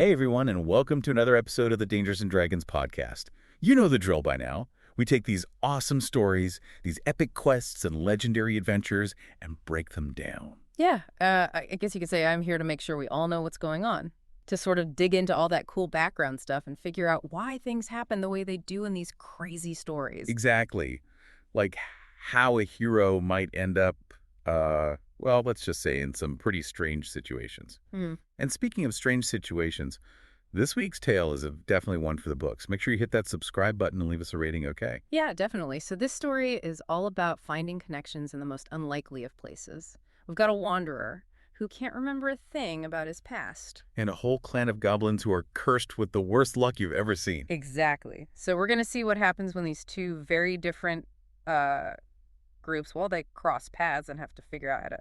Hey everyone, and welcome to another episode of the Dangers and Dragons podcast. You know the drill by now. We take these awesome stories, these epic quests and legendary adventures, and break them down. Yeah, I guess you could say I'm here to make sure we all know what's going on, to sort of dig into all that cool background stuff and figure out why things happen the way they do in these crazy stories. Exactly. Like how a hero might end up, well, let's just say in some pretty strange situations. Hmm. And speaking of strange situations, this week's tale is definitely one for the books. Make sure you hit that subscribe button and leave us a rating, okay? Yeah, definitely. So this story is all about finding connections in the most unlikely of places. We've got a wanderer who can't remember a thing about his past. And a whole clan of goblins who are cursed with the worst luck you've ever seen. Exactly. So we're going to see what happens when these two very different groups, well, they cross paths and have to figure out how to,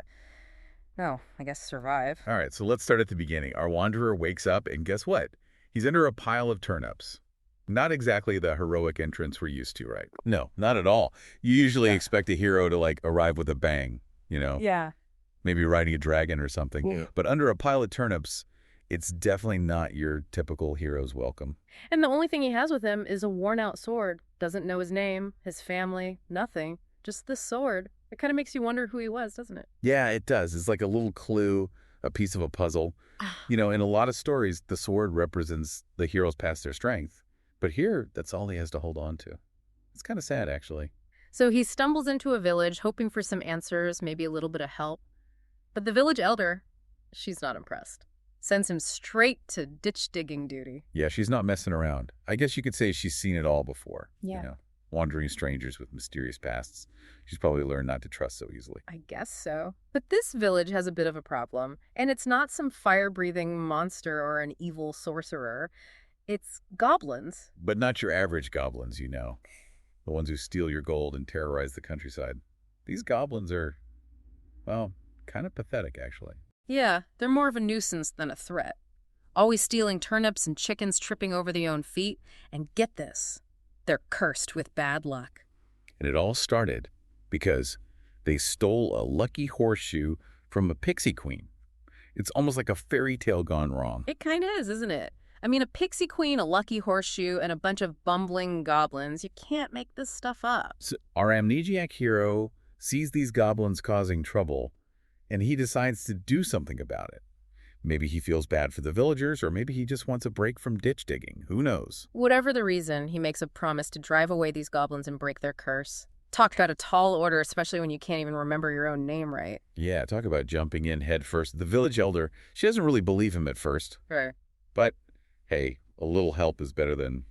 no, I guess survive. All right, so let's start at the beginning. Our wanderer wakes up, and guess what? He's under a pile of turnips. Not exactly the heroic entrance we're used to, right? No, not at all. You usually expect a hero to, arrive with a bang, Yeah. maybe riding a dragon or something. Yeah. But under a pile of turnips, it's definitely not your typical hero's welcome. And the only thing he has with him is a worn-out sword. Doesn't know his name, his family, nothing. Just the sword. It kind of makes you wonder who he was, doesn't it? Yeah, it does. It's like a little clue, a piece of a puzzle. In a lot of stories, the sword represents the heroes past their strength. But here, that's all he has to hold on to. It's kind of sad, actually. So he stumbles into a village, hoping for some answers, maybe a little bit of help. But the village elder, she's not impressed. Sends him straight to ditch-digging duty. Yeah, she's not messing around. I guess you could say she's seen it all before. Yeah. Wandering strangers with mysterious pasts. She's probably learned not to trust so easily. I guess so. But this village has a bit of a problem, and it's not some fire-breathing monster or an evil sorcerer. It's goblins. But not your average goblins, The ones who steal your gold and terrorize the countryside. These goblins are, well, kind of pathetic, actually. Yeah, they're more of a nuisance than a threat. Always stealing turnips and chickens, tripping over their own feet. And get this, they're cursed with bad luck. And it all started because they stole a lucky horseshoe from a pixie queen. It's almost like a fairy tale gone wrong. It kind of is, isn't it? I mean, a pixie queen, a lucky horseshoe, and a bunch of bumbling goblins. You can't make this stuff up. So our amnesiac hero sees these goblins causing trouble, and he decides to do something about it. Maybe he feels bad for the villagers, or maybe he just wants a break from ditch digging. Who knows? Whatever the reason, he makes a promise to drive away these goblins and break their curse. Talk about a tall order, especially when you can't even remember your own name right. Yeah, talk about jumping in head first. The village elder, she doesn't really believe him at first. Right. But, hey, a little help is better than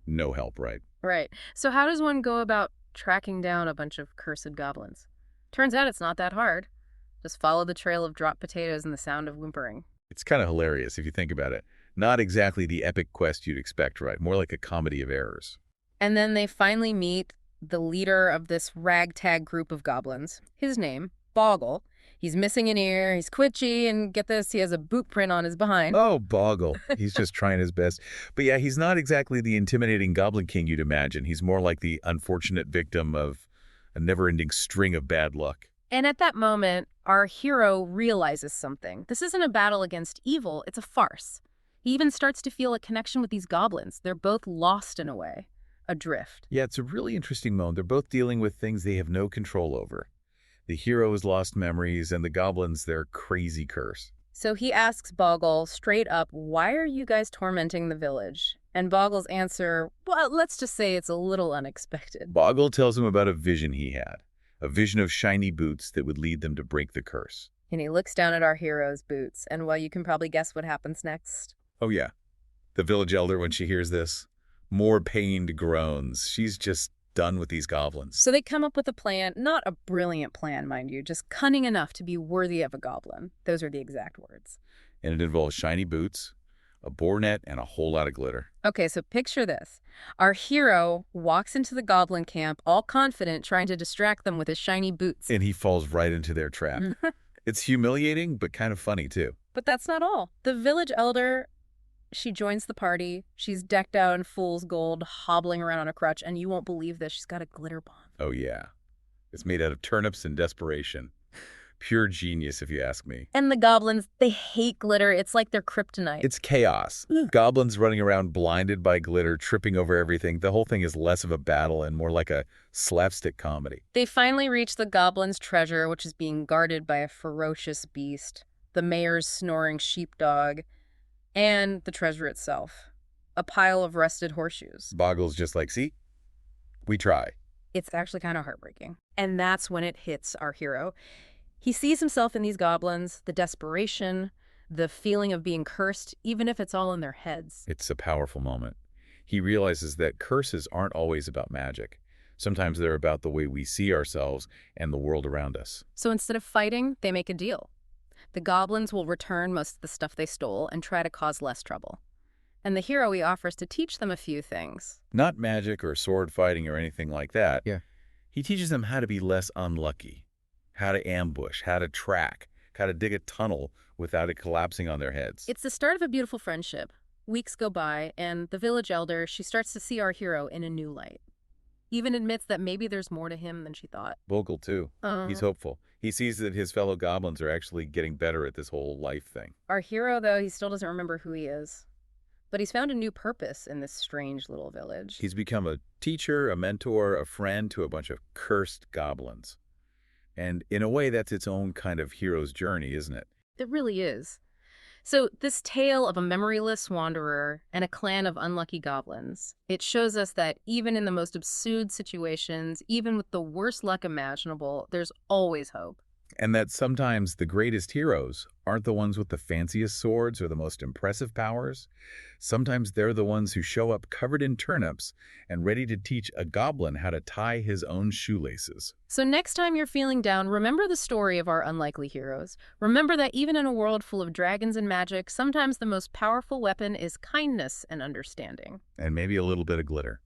no help, right? Right. So how does one go about tracking down a bunch of cursed goblins? Turns out it's not that hard. Just follow the trail of dropped potatoes and the sound of whimpering. It's kind of hilarious if you think about it. Not exactly the epic quest you'd expect, right? More like a comedy of errors. And then they finally meet the leader of this ragtag group of goblins. His name, Boggle. He's missing an ear, he's twitchy, and get this, he has a boot print on his behind. Oh, Boggle. He's just trying his best. But yeah, he's not exactly the intimidating Goblin King you'd imagine. He's more like the unfortunate victim of a never-ending string of bad luck. And at that moment, our hero realizes something. This isn't a battle against evil, it's a farce. He even starts to feel a connection with these goblins. They're both lost in a way, adrift. Yeah, it's a really interesting moment. They're both dealing with things they have no control over. The hero has lost memories, and the goblins, their crazy curse. So he asks Boggle straight up, why are you guys tormenting the village? And Boggle's answer, well, let's just say it's a little unexpected. Boggle tells him about a vision he had. A vision of shiny boots that would lead them to break the curse. And he looks down at our hero's boots, and well, you can probably guess what happens next. Oh, yeah. The village elder, when she hears this, more pained groans. She's just done with these goblins. So they come up with a plan, not a brilliant plan, mind you, just cunning enough to be worthy of a goblin. Those are the exact words. And it involves shiny boots, a boar net, and a whole lot of glitter. Okay, so picture this. Our hero walks into the goblin camp, all confident, trying to distract them with his shiny boots. And he falls right into their trap. It's humiliating, but kind of funny, too. But that's not all. The village elder, she joins the party. She's decked out in fool's gold, hobbling around on a crutch, and you won't believe this, she's got a glitter bomb. Oh, yeah. It's made out of turnips and desperation. Pure genius, if you ask me. And the goblins, they hate glitter. It's like their kryptonite. It's chaos. Goblins running around blinded by glitter, tripping over everything. The whole thing is less of a battle and more like a slapstick comedy. They finally reach the goblins' treasure, which is being guarded by a ferocious beast, the mayor's snoring sheepdog, and the treasure itself, a pile of rusted horseshoes. Boggle's just like, see? We try. It's actually kind of heartbreaking. And that's when it hits our hero. He sees himself in these goblins, the desperation, the feeling of being cursed, even if it's all in their heads. It's a powerful moment. He realizes that curses aren't always about magic. Sometimes they're about the way we see ourselves and the world around us. So instead of fighting, they make a deal. The goblins will return most of the stuff they stole and try to cause less trouble. And the hero he offers to teach them a few things. Not magic or sword fighting or anything like that. Yeah. He teaches them how to be less unlucky, how to ambush, how to track, how to dig a tunnel without it collapsing on their heads. It's the start of a beautiful friendship. Weeks go by, and the village elder, she starts to see our hero in a new light. Even admits that maybe there's more to him than she thought. Bogle, too. He's hopeful. He sees that his fellow goblins are actually getting better at this whole life thing. Our hero, though, he still doesn't remember who he is. But he's found a new purpose in this strange little village. He's become a teacher, a mentor, a friend to a bunch of cursed goblins. And in a way, that's its own kind of hero's journey, isn't it? It really is. So this tale of a memoryless wanderer and a clan of unlucky goblins, it shows us that even in the most absurd situations, even with the worst luck imaginable, there's always hope. And that sometimes the greatest heroes aren't the ones with the fanciest swords or the most impressive powers. Sometimes they're the ones who show up covered in turnips and ready to teach a goblin how to tie his own shoelaces. So next time you're feeling down, remember the story of our unlikely heroes. Remember that even in a world full of dragons and magic, sometimes the most powerful weapon is kindness and understanding. And maybe a little bit of glitter.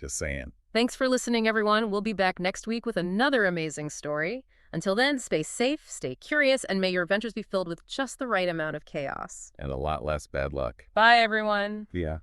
Just saying. Thanks for listening, everyone. We'll be back next week with another amazing story. Until then, stay safe, stay curious, and may your adventures be filled with just the right amount of chaos. And a lot less bad luck. Bye, everyone. Yeah.